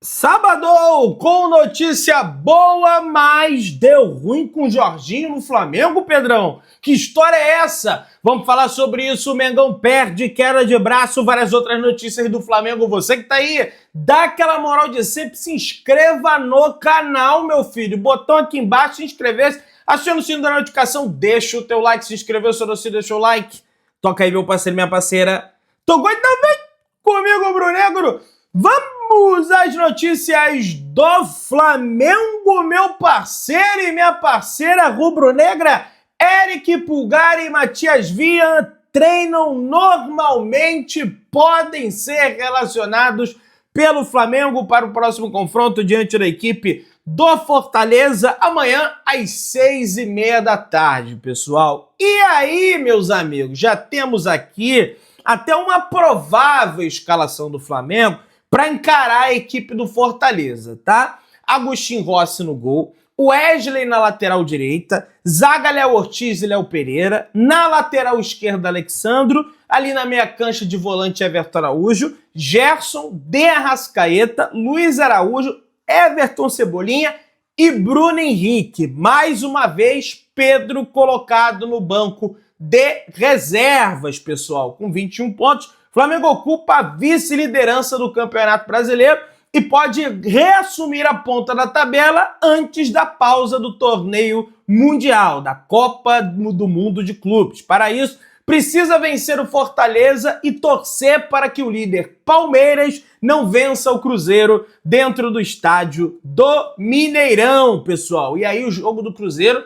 Sabadão com notícia boa, mas deu ruim com o Jorginho no Flamengo, Pedrão. Que história é essa? Vamos falar sobre isso. O Mengão perde, queda de braço, várias outras notícias do Flamengo. Você que tá aí, dá aquela moral de sempre, se inscreva no canal, meu filho. Botão aqui embaixo, se inscrever, aciona o sino da notificação, deixa o teu like, se inscreveu, se não se deixou o like. Toca aí, meu parceiro, minha parceira. Tocou também comigo, Bruno Negro. Vamos às notícias do Flamengo, meu parceiro e minha parceira rubro-negra. Eric Pulgar e Matias Vian treinam normalmente, podem ser relacionados pelo Flamengo para o próximo confronto diante da equipe do Fortaleza, amanhã às 6h30 da tarde, pessoal. E aí, meus amigos, já temos aqui até uma provável escalação do Flamengo para encarar a equipe do Fortaleza, tá? Agostinho Rossi no gol, Wesley na lateral direita, zaga Léo Ortiz e Léo Pereira, na lateral esquerda Alexandro, ali na meia cancha de volante Everton Araújo, Gerson, De Arrascaeta, Luiz Araújo, Everton Cebolinha e Bruno Henrique. Mais uma vez, Pedro colocado no banco de reservas, pessoal, com 21 pontos. Flamengo ocupa a vice-liderança do Campeonato Brasileiro e pode reassumir a ponta da tabela antes da pausa do torneio mundial, da Copa do Mundo de Clubes. Para isso, precisa vencer o Fortaleza e torcer para que o líder Palmeiras não vença o Cruzeiro dentro do estádio do Mineirão, pessoal. E aí o jogo do Cruzeiro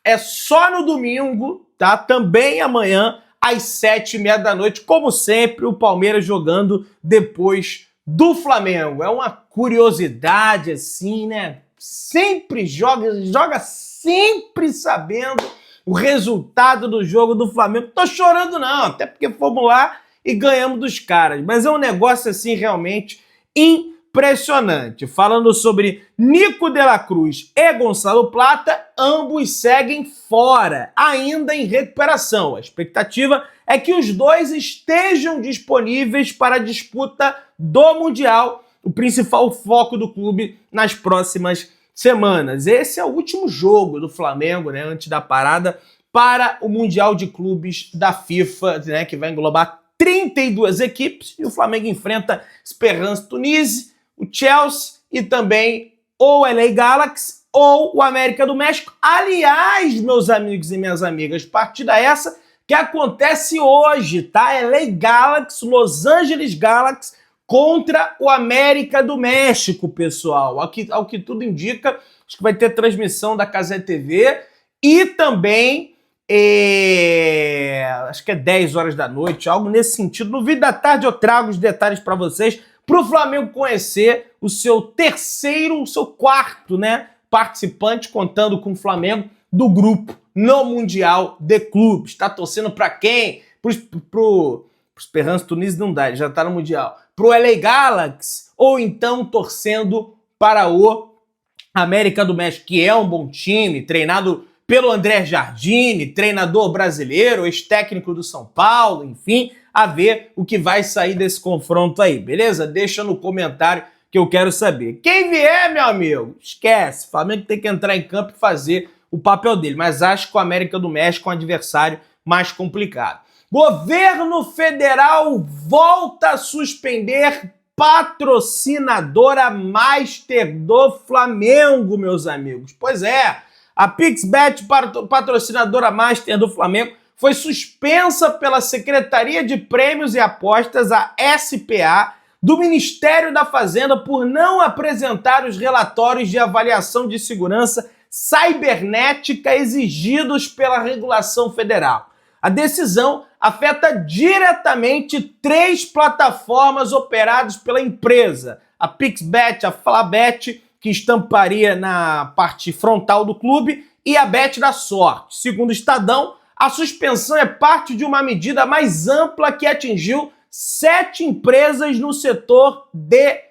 é só no domingo, tá? Também amanhã, às 7h30 da noite, como sempre, o Palmeiras jogando depois do Flamengo. É uma curiosidade, assim, né? Sempre joga sempre sabendo o resultado do jogo do Flamengo. Tô chorando não, até porque fomos lá e ganhamos dos caras. Mas é um negócio, assim, realmente impressionante. Falando sobre Nico de la Cruz e Gonçalo Plata, ambos seguem fora, ainda em recuperação. A expectativa é que os dois estejam disponíveis para a disputa do Mundial, o principal foco do clube nas próximas semanas. Esse é o último jogo do Flamengo, né, antes da parada para o Mundial de Clubes da FIFA, né, que vai englobar 32 equipes, e o Flamengo enfrenta Esperance Tunísia, o Chelsea e também ou o LA Galaxy ou o América do México. Aliás, meus amigos e minhas amigas, partida essa que acontece hoje, tá? LA Galaxy, Los Angeles Galaxy contra o América do México, pessoal. Ao que tudo indica, acho que vai ter transmissão da Cazé TV e também acho que é 10 horas da noite, algo nesse sentido. No vídeo da tarde eu trago os detalhes para vocês, para o Flamengo conhecer o seu quarto, né, participante, contando com o Flamengo do grupo no Mundial de Clubes. Tá torcendo para quem? Pro Esperance Tunísia não dá, ele já tá no Mundial. Pro LA Galaxy, ou então torcendo para o América do México, que é um bom time, treinado pelo André Jardine, treinador brasileiro, ex-técnico do São Paulo, enfim, a ver o que vai sair desse confronto aí, beleza? Deixa no comentário que eu quero saber. Quem vier, meu amigo, esquece. O Flamengo tem que entrar em campo e fazer o papel dele, mas acho que o América do México é um adversário mais complicado. Governo Federal volta a suspender patrocinadora Master do Flamengo, meus amigos. Pois é, a PixBet, patrocinadora Master do Flamengo, foi suspensa pela Secretaria de Prêmios e Apostas, a SPA, do Ministério da Fazenda por não apresentar os relatórios de avaliação de segurança cibernética exigidos pela regulação federal. A decisão afeta diretamente 3 plataformas operadas pela empresa: a PixBet, a Flabet, que estamparia na parte frontal do clube, e a Bet da Sorte. Segundo o Estadão, a suspensão é parte de uma medida mais ampla que atingiu 7 empresas no setor de,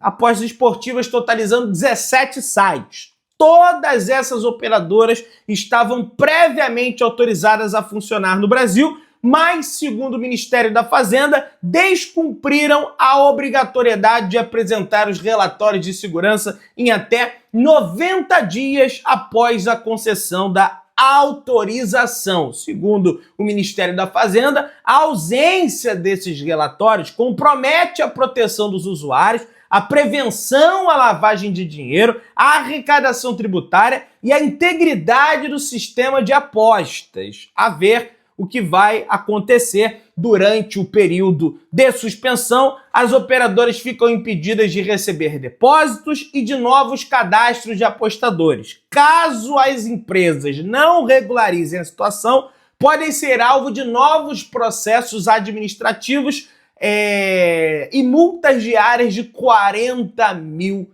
apostas esportivas, totalizando 17 sites. Todas essas operadoras estavam previamente autorizadas a funcionar no Brasil, mas, segundo o Ministério da Fazenda, descumpriram a obrigatoriedade de apresentar os relatórios de segurança em até 90 dias após a concessão da autorização. Segundo o Ministério da Fazenda, a ausência desses relatórios compromete a proteção dos usuários, a prevenção à lavagem de dinheiro, a arrecadação tributária e a integridade do sistema de apostas. A ver o que vai acontecer durante o período de suspensão. As operadoras ficam impedidas de receber depósitos e de novos cadastros de apostadores. Caso as empresas não regularizem a situação, podem ser alvo de novos processos administrativos e multas diárias de R$40 mil.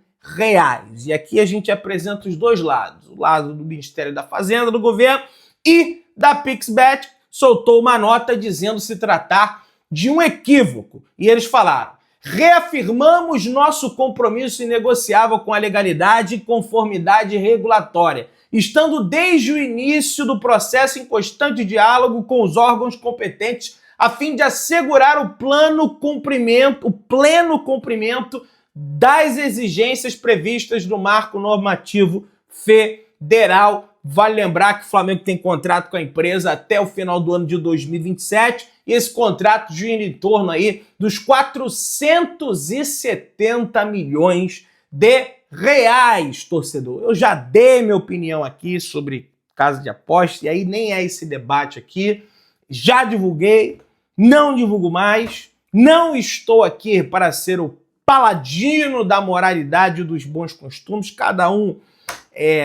E aqui a gente apresenta os dois lados, o lado do Ministério da Fazenda, do governo, e da Pixbet, soltou uma nota dizendo se tratar de um equívoco. E eles falaram: reafirmamos nosso compromisso inegociável com a legalidade e conformidade regulatória, estando desde o início do processo em constante diálogo com os órgãos competentes a fim de assegurar o pleno cumprimento das exigências previstas no marco normativo federal. Vale lembrar que o Flamengo tem contrato com a empresa até o final do ano de 2027 e esse contrato gira em torno aí dos 470 milhões de reais, torcedor. Eu já dei minha opinião aqui sobre casa de aposta e aí nem é esse debate aqui. Já divulguei, não divulgo mais, não estou aqui para ser o paladino da moralidade e dos bons costumes. Cada um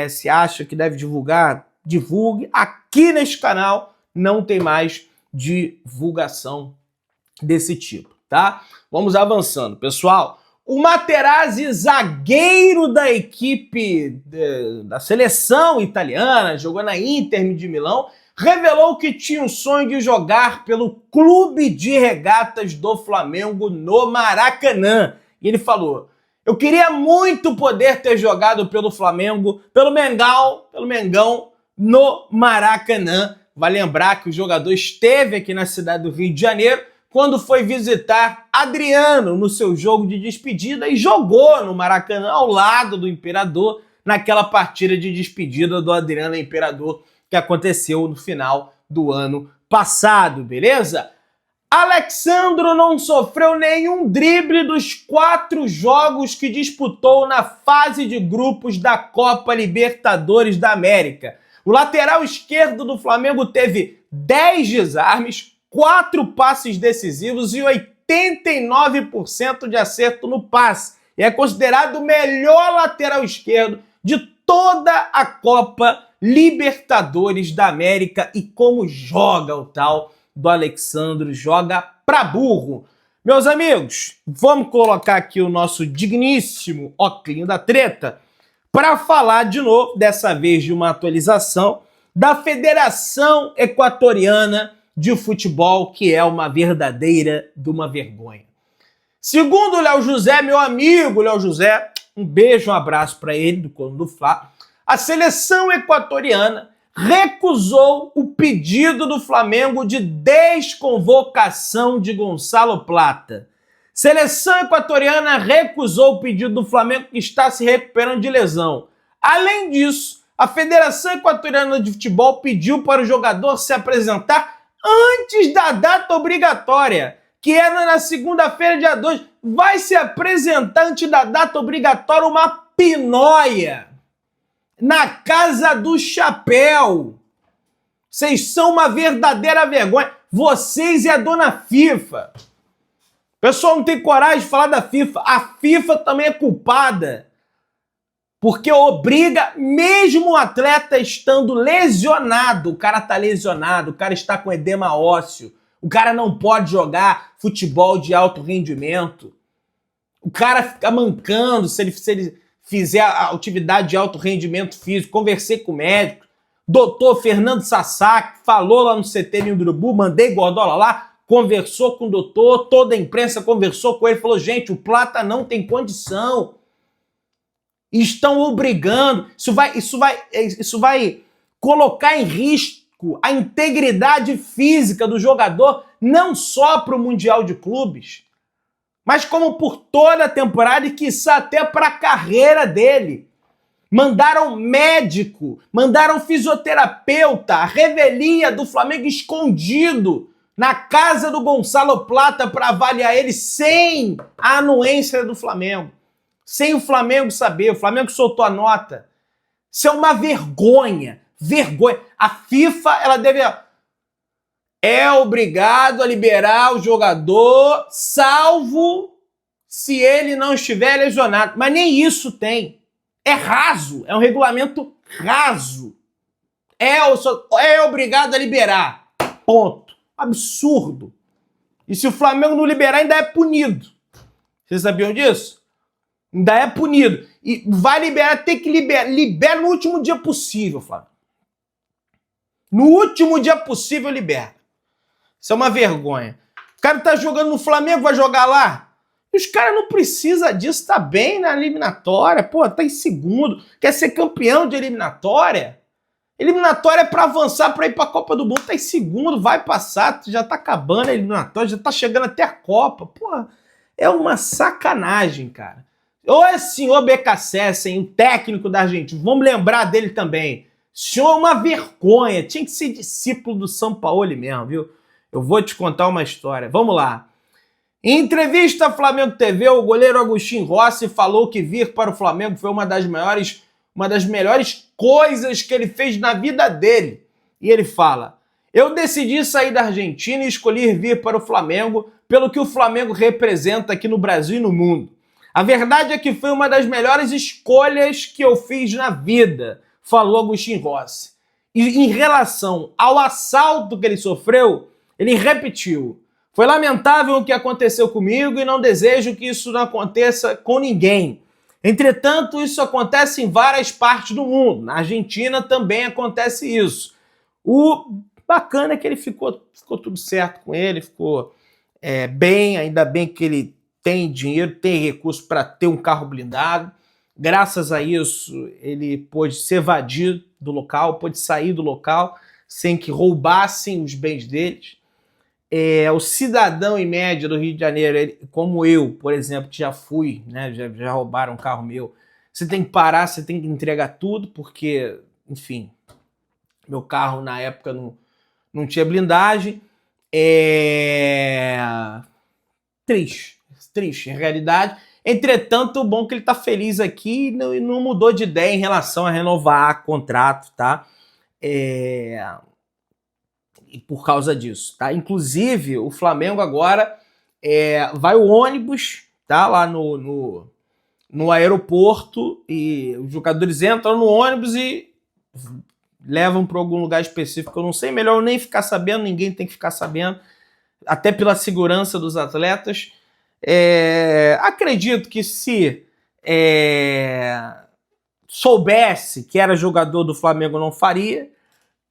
se acha que deve divulgar, divulgue. Aqui neste canal não tem mais divulgação desse tipo, tá? Vamos avançando, pessoal. O Materazzi, zagueiro da equipe da seleção italiana, jogou na Inter de Milão, revelou que tinha o sonho de jogar pelo Clube de Regatas do Flamengo no Maracanã. E ele falou: eu queria muito poder ter jogado pelo Flamengo, pelo Mengão, no Maracanã. Vai lembrar que o jogador esteve aqui na cidade do Rio de Janeiro quando foi visitar Adriano no seu jogo de despedida e jogou no Maracanã ao lado do Imperador naquela partida de despedida do Adriano Imperador que aconteceu no final do ano passado, beleza? Alex Sandro não sofreu nenhum drible dos 4 jogos que disputou na fase de grupos da Copa Libertadores da América. O lateral esquerdo do Flamengo teve 10 desarmes, 4 passes decisivos e 89% de acerto no passe. E é considerado o melhor lateral esquerdo de toda a Copa Libertadores da América. E como joga o tal do Alexandro, joga pra burro. Meus amigos, vamos colocar aqui o nosso digníssimo óculos da treta para falar de novo, dessa vez de uma atualização da Federação Equatoriana de Futebol, que é uma verdadeira de uma vergonha. Segundo o Léo José, meu amigo Léo José, um beijo, um abraço para ele, do Coluna do Fla, a seleção equatoriana recusou o pedido do Flamengo de desconvocação de Gonçalo Plata. Seleção equatoriana recusou o pedido do Flamengo, que está se recuperando de lesão. Além disso, a Federação Equatoriana de Futebol pediu para o jogador se apresentar antes da data obrigatória, que era na segunda-feira, dia 2. Vai se apresentar antes da data obrigatória uma pinóia na Casa do Chapéu. Vocês são uma verdadeira vergonha. Vocês e a dona FIFA. O pessoal não tem coragem de falar da FIFA. A FIFA também é culpada. Porque obriga, mesmo o atleta estando lesionado, o cara tá lesionado, o cara está com edema ósseo, o cara não pode jogar futebol de alto rendimento, o cara fica mancando se ele fizer a atividade de alto rendimento físico. Conversei com o médico, doutor Fernando Sasaki, falou lá no CT Ninho do Urubu, mandei Gordola lá, conversou com o doutor, toda a imprensa conversou com ele, falou: gente, o Plata não tem condição. Estão obrigando, isso vai colocar em risco a integridade física do jogador, não só para o Mundial de Clubes, mas como por toda a temporada e, quiçá, até para a carreira dele. Mandaram médico, mandaram fisioterapeuta, a revelia do Flamengo escondido na casa do Gonçalo Plata para avaliar ele sem a anuência do Flamengo. Sem o Flamengo saber, o Flamengo soltou a nota. Isso é uma vergonha, vergonha. A FIFA, ela deve... é obrigado a liberar o jogador, salvo se ele não estiver lesionado. Mas nem isso tem. É raso, é um regulamento raso. É obrigado a liberar. Ponto. Absurdo. E se o Flamengo não liberar, ainda é punido. Vocês sabiam disso? Ainda é punido. E vai liberar, tem que liberar. Libera no último dia possível, Flamengo. No último dia possível, libera. Isso é uma vergonha. O cara tá jogando no Flamengo, vai jogar lá. E os caras não precisam disso, tá bem na eliminatória. Pô, tá em segundo. Quer ser campeão de eliminatória? Eliminatória é pra avançar, pra ir pra Copa do Mundo. Tá em segundo, vai passar. Já tá acabando a eliminatória, já tá chegando até a Copa. Pô, é uma sacanagem, cara. Ô, senhor BKSS, o técnico da Argentina, vamos lembrar dele também. O senhor é uma vergonha. Tinha que ser discípulo do Sampaoli mesmo, viu? Eu vou te contar uma história. Vamos lá. Em entrevista à Flamengo TV, o goleiro Agustín Rossi falou que vir para o Flamengo foi uma das melhores coisas que ele fez na vida dele. E ele fala: eu decidi sair da Argentina e escolhi vir para o Flamengo pelo que o Flamengo representa aqui no Brasil e no mundo. A verdade é que foi uma das melhores escolhas que eu fiz na vida, falou Agustín Rossi. E em relação ao assalto que ele sofreu, ele repetiu: foi lamentável o que aconteceu comigo e não desejo que isso não aconteça com ninguém. Entretanto, isso acontece em várias partes do mundo. Na Argentina também acontece isso. O bacana é que ele ficou tudo certo com ele, ficou bem, ainda bem que ele tem dinheiro, tem recurso para ter um carro blindado. Graças a isso, ele pôde se evadir do local, pôde sair do local sem que roubassem os bens deles. O cidadão em média do Rio de Janeiro, como eu, por exemplo, que já fui, né, já roubaram um carro meu, você tem que parar, você tem que entregar tudo, porque, enfim, meu carro na época não tinha blindagem. Triste, em realidade. Entretanto, o bom é que ele está feliz aqui e não mudou de ideia em relação a renovar contrato, tá? E por causa disso, tá? Inclusive, o Flamengo agora vai o ônibus, tá? Lá no aeroporto, e os jogadores entram no ônibus e levam para algum lugar específico. Eu não sei, melhor eu nem ficar sabendo, ninguém tem que ficar sabendo, até pela segurança dos atletas. Acredito que se soubesse que era jogador do Flamengo, não faria.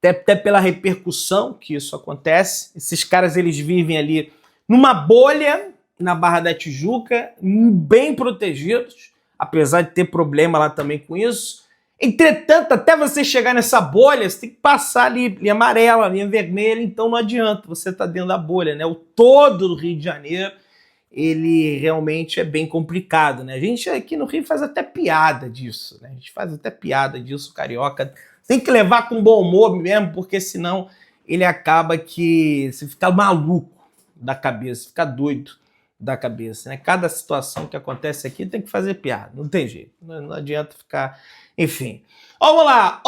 Até pela repercussão que isso acontece. Esses caras, eles vivem ali numa bolha na Barra da Tijuca, bem protegidos, apesar de ter problema lá também com isso. Entretanto, até você chegar nessa bolha, você tem que passar ali, linha amarela, linha vermelha, então não adianta, você tá dentro da bolha, né? O todo do Rio de Janeiro, ele realmente é bem complicado, né? A gente aqui no Rio faz até piada disso, né? A gente faz até piada disso, carioca. Tem que levar com bom humor mesmo, porque senão ele acaba que você fica maluco da cabeça, fica doido da cabeça, né? Cada situação que acontece aqui tem que fazer piada, não tem jeito, não adianta ficar... Enfim, vamos lá,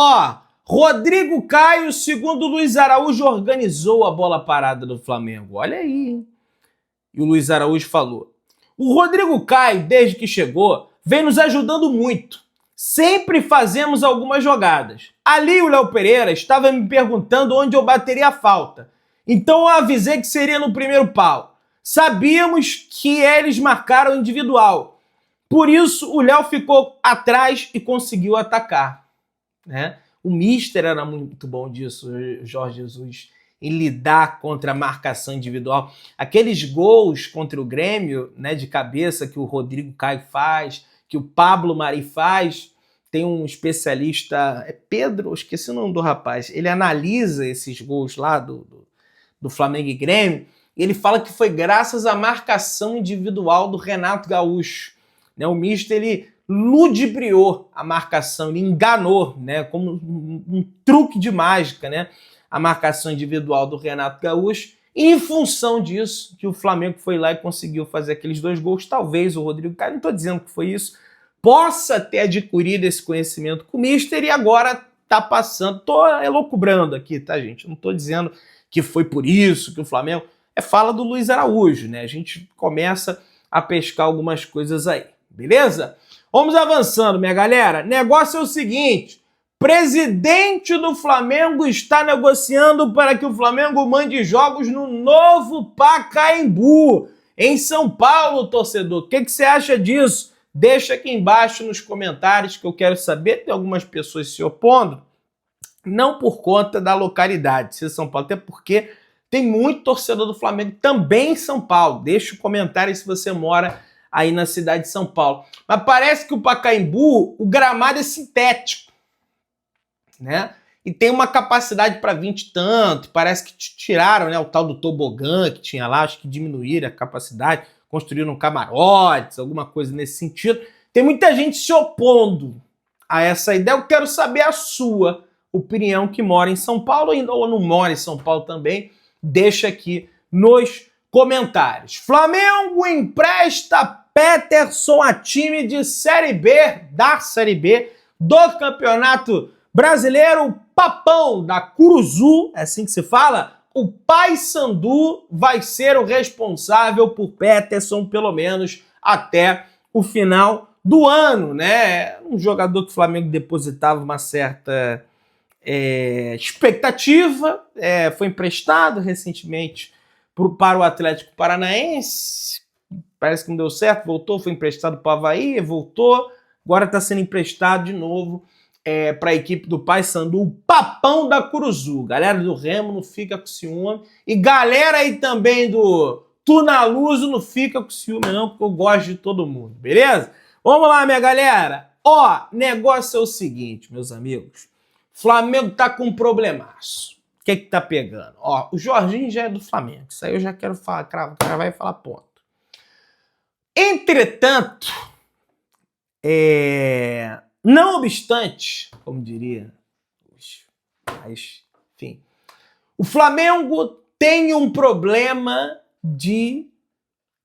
Rodrigo Caio, segundo Luiz Araújo, organizou a bola parada do Flamengo. Olha aí, hein? E o Luiz Araújo falou: o Rodrigo Caio, desde que chegou, vem nos ajudando muito. Sempre fazemos algumas jogadas. Ali o Léo Pereira estava me perguntando onde eu bateria a falta. Então eu avisei que seria no primeiro pau. Sabíamos que eles marcaram individual. Por isso o Léo ficou atrás e conseguiu atacar, né? O Mister era muito bom disso, o Jorge Jesus, em lidar contra a marcação individual. Aqueles gols contra o Grêmio, né, de cabeça, que o Rodrigo Caio faz, que o Pablo Mari faz, tem um especialista, é Pedro, eu esqueci o nome do rapaz, ele analisa esses gols lá do Flamengo e Grêmio, e ele fala que foi graças à marcação individual do Renato Gaúcho. Né? O mister, ele ludibriou a marcação, ele enganou, né? Como um truque de mágica, né? A marcação individual do Renato Gaúcho, e em função disso, que o Flamengo foi lá e conseguiu fazer aqueles 2 gols. Talvez o Rodrigo Caio, não estou dizendo que foi isso, possa ter adquirido esse conhecimento com o mister e agora está passando. Estou elucubrando aqui, tá, gente? Não estou dizendo que foi por isso que o Flamengo... Fala do Luiz Araújo, né? A gente começa a pescar algumas coisas aí, beleza? Vamos avançando, minha galera. Negócio é o seguinte: presidente do Flamengo está negociando para que o Flamengo mande jogos no novo Pacaembu, em São Paulo, torcedor. O que você acha disso? Deixa aqui embaixo nos comentários que eu quero saber. Tem algumas pessoas se opondo, não por conta da localidade, se é São Paulo, até porque tem muito torcedor do Flamengo também em São Paulo. Deixa o comentário se você mora aí na cidade de São Paulo. Mas parece que o Pacaembu, o gramado é sintético, né? E tem uma capacidade para 20 e tanto. Parece que tiraram, né, o tal do tobogã que tinha lá, acho que diminuíram a capacidade, construíram camarotes, alguma coisa nesse sentido. Tem muita gente se opondo a essa ideia. Eu quero saber a sua opinião, que mora em São Paulo ou não mora em São Paulo também. Deixa aqui nos comentários. Flamengo empresta Peterson a time de Série B, da Série B, do Campeonato Brasileiro. Papão da Curuzu, é assim que se fala? O Paysandu vai ser o responsável por Peterson, pelo menos até o final do ano, né? Um jogador que o Flamengo depositava uma certa expectativa, foi emprestado recentemente para o Atlético Paranaense, parece que não deu certo, voltou, foi emprestado para o Avaí, voltou, agora está sendo emprestado de novo para a equipe do Paysandu, o Papão da Curuzu. Galera do Remo, não fica com ciúme, e galera aí também do Tunaluso, não fica com ciúme não, porque eu gosto de todo mundo, beleza? Vamos lá, minha galera. Ó, negócio é o seguinte, meus amigos. Flamengo tá com um problemaço. O que tá pegando? Ó, o Jorginho já é do Flamengo. Isso aí eu já quero falar, cravar e falar ponto. Entretanto, não obstante, como diria, mas, enfim, o Flamengo tem um problema de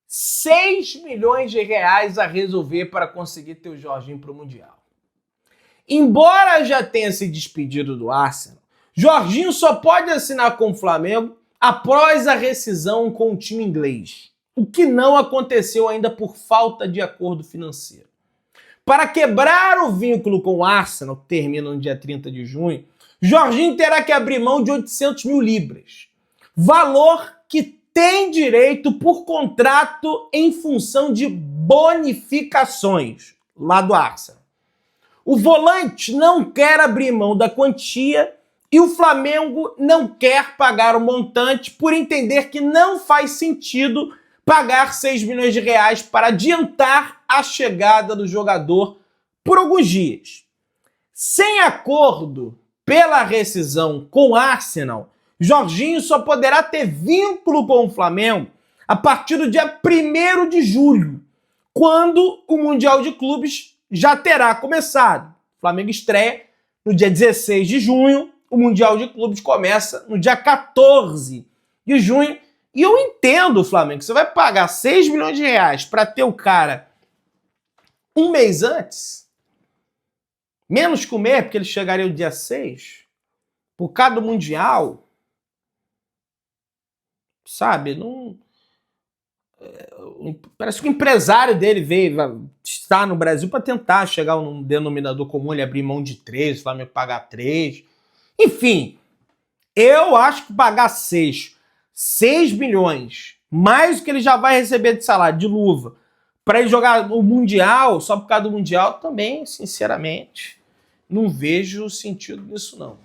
6 milhões de reais a resolver para conseguir ter o Jorginho para o Mundial. Embora já tenha se despedido do Arsenal, Jorginho só pode assinar com o Flamengo após a rescisão com o time inglês, o que não aconteceu ainda por falta de acordo financeiro. Para quebrar o vínculo com o Arsenal, que termina no dia 30 de junho, Jorginho terá que abrir mão de 800 mil libras, valor que tem direito por contrato em função de bonificações lá do Arsenal. O volante não quer abrir mão da quantia e o Flamengo não quer pagar o montante por entender que não faz sentido pagar 6 milhões de reais para adiantar a chegada do jogador por alguns dias. Sem acordo pela rescisão com o Arsenal, Jorginho só poderá ter vínculo com o Flamengo a partir do dia 1º de julho, quando o Mundial de Clubes já terá começado. O Flamengo estreia no dia 16 de junho, o Mundial de Clubes começa no dia 14 de junho. E eu entendo, Flamengo, você vai pagar 6 milhões de reais para ter o cara um mês antes, menos que um mês, porque ele chegaria no dia 6, por causa do Mundial, sabe? Não... Parece que o empresário dele veio estar no Brasil para tentar chegar a um denominador comum, ele abrir mão de 3, o Flamengo pagar 3. Enfim, eu acho que pagar 6 milhões, mais do que ele já vai receber de salário, de luva, para ele jogar o Mundial, só por causa do Mundial, também, sinceramente, não vejo sentido nisso, não.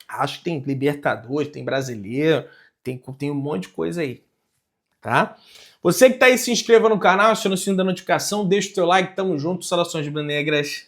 Acho que tem Libertadores, tem Brasileiro, tem um monte de coisa aí, tá? Você que tá aí, se inscreva no canal, aciona o sininho da notificação, deixa o teu like, tamo junto, saudações rubro-negras.